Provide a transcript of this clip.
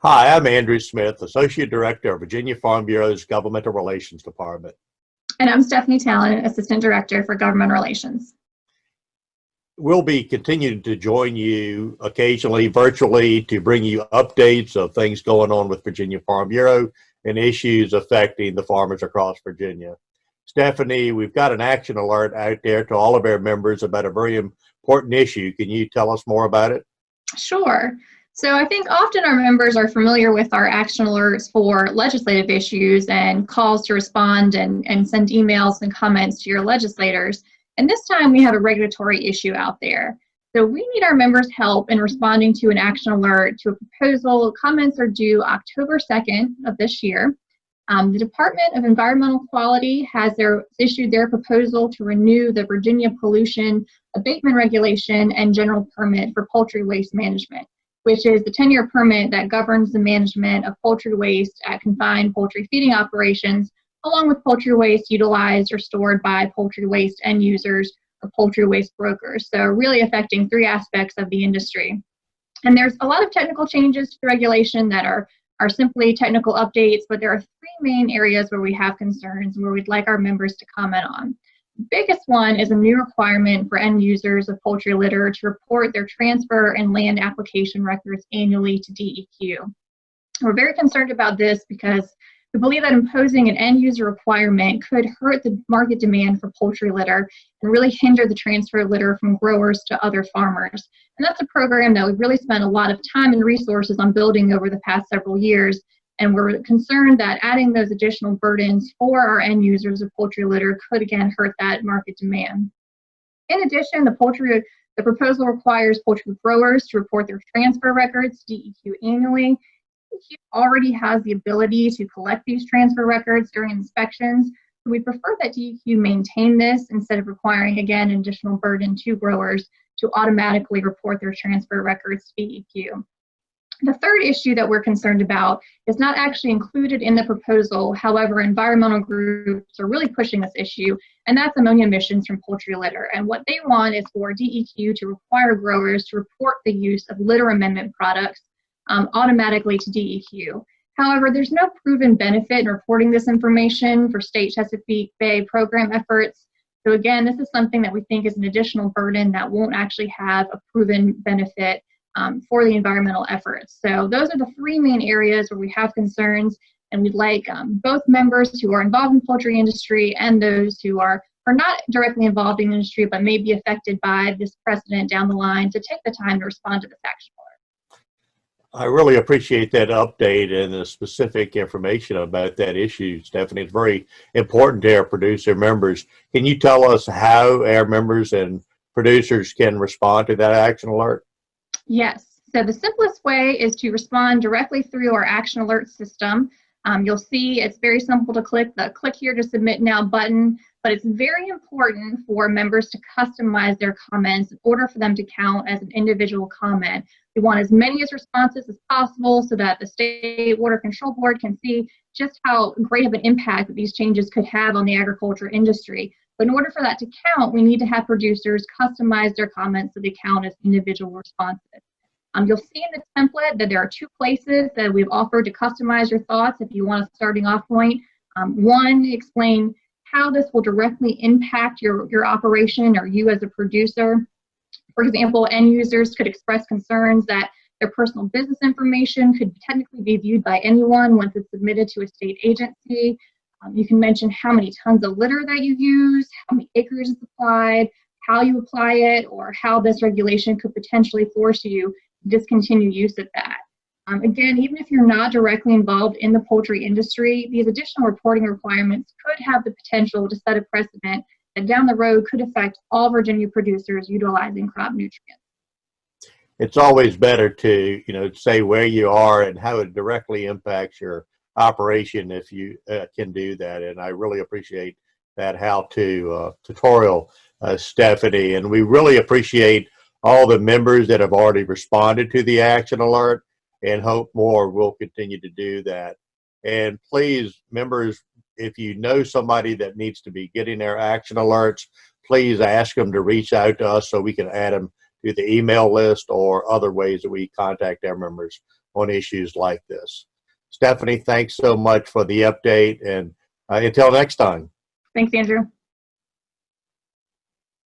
Hi, I'm Andrew Smith, Associate Director of Virginia Farm Bureau's Governmental Relations Department. And I'm Stephanie Talon, Assistant Director for Government Relations. We'll be continuing to join you occasionally virtually to bring you updates of things going on with Virginia Farm Bureau and issues affecting the farmers across Virginia. Stephanie, we've got an action alert out there to all of our members about a very important issue. Can you tell us more about it? Sure. So I think often our members are familiar with our action alerts for legislative issues and calls to respond and send emails and comments to your legislators. And this time we have a regulatory issue out there. So we need our members' help in responding to an action alert to a proposal. Comments are due October 2nd of this year. The Department of Environmental Quality has issued their proposal to renew the Virginia Pollution Abatement Regulation and General Permit for Poultry Waste Management, which is the 10-year permit that governs the management of poultry waste at confined poultry feeding operations, along with poultry waste utilized or stored by poultry waste end users or poultry waste brokers. So really affecting three aspects of the industry. And there's a lot of technical changes to the regulation that are simply technical updates, but there are three main areas where we have concerns and where we'd like our members to comment on. The biggest one is a new requirement for end users of poultry litter to report their transfer and land application records annually to DEQ. We're very concerned about this because we believe that imposing an end user requirement could hurt the market demand for poultry litter and really hinder the transfer of litter from growers to other farmers. And that's a program that we've really spent a lot of time and resources on building over the past several years. And we're concerned that adding those additional burdens for our end users of poultry litter could again hurt that market demand. In addition, the proposal requires poultry growers to report their transfer records to DEQ annually. DEQ already has the ability to collect these transfer records during inspections. So we prefer that DEQ maintain this instead of requiring, again, an additional burden to growers to automatically report their transfer records to DEQ. The third issue that we're concerned about is not actually included in the proposal. However, environmental groups are really pushing this issue, and that's ammonia emissions from poultry litter. And what they want is for DEQ to require growers to report the use of litter amendment products automatically to DEQ. However, there's no proven benefit in reporting this information for state Chesapeake Bay program efforts. So again, this is something that we think is an additional burden that won't actually have a proven benefit for the environmental efforts. So those are the three main areas where we have concerns, and we'd like both members who are involved in the poultry industry and those who are not directly involved in the industry but may be affected by this precedent down the line to take the time to respond to this action alert. I really appreciate that update and the specific information about that issue, Stephanie. It's very important to our producer members. Can you tell us how our members and producers can respond to that action alert? Yes. So the simplest way is to respond directly through our action alert system. You'll see it's very simple to click the click here to submit now button, but it's very important for members to customize their comments in order for them to count as an individual comment. We want as many responses as possible so that the State Water Control Board can see just how great of an impact that these changes could have on the agriculture industry. But in order for that to count, we need to have producers customize their comments so they count as individual responses. You'll see in the template that there are two places that we've offered to customize your thoughts if you want a starting off point. One, explain how this will directly impact your operation or you as a producer. For example, end users could express concerns that their personal business information could technically be viewed by anyone once it's submitted to a state agency. You can mention how many tons of litter that you use, how many acres is applied, how you apply it, or how this regulation could potentially force you to discontinue use of that. Again, even if you're not directly involved in the poultry industry, these additional reporting requirements could have the potential to set a precedent that down the road could affect all Virginia producers utilizing crop nutrients. It's always better to, say where you are and how it directly impacts your operation if you can do that. And I really appreciate that how-to tutorial, Stephanie. And we really appreciate all the members that have already responded to the action alert and hope more will continue to do that. And please, members, if you know somebody that needs to be getting their action alerts, please ask them to reach out to us so we can add them to the email list or other ways that we contact our members. on issues like this. Stephanie, thanks so much for the update, and until next time. Thanks, Andrew.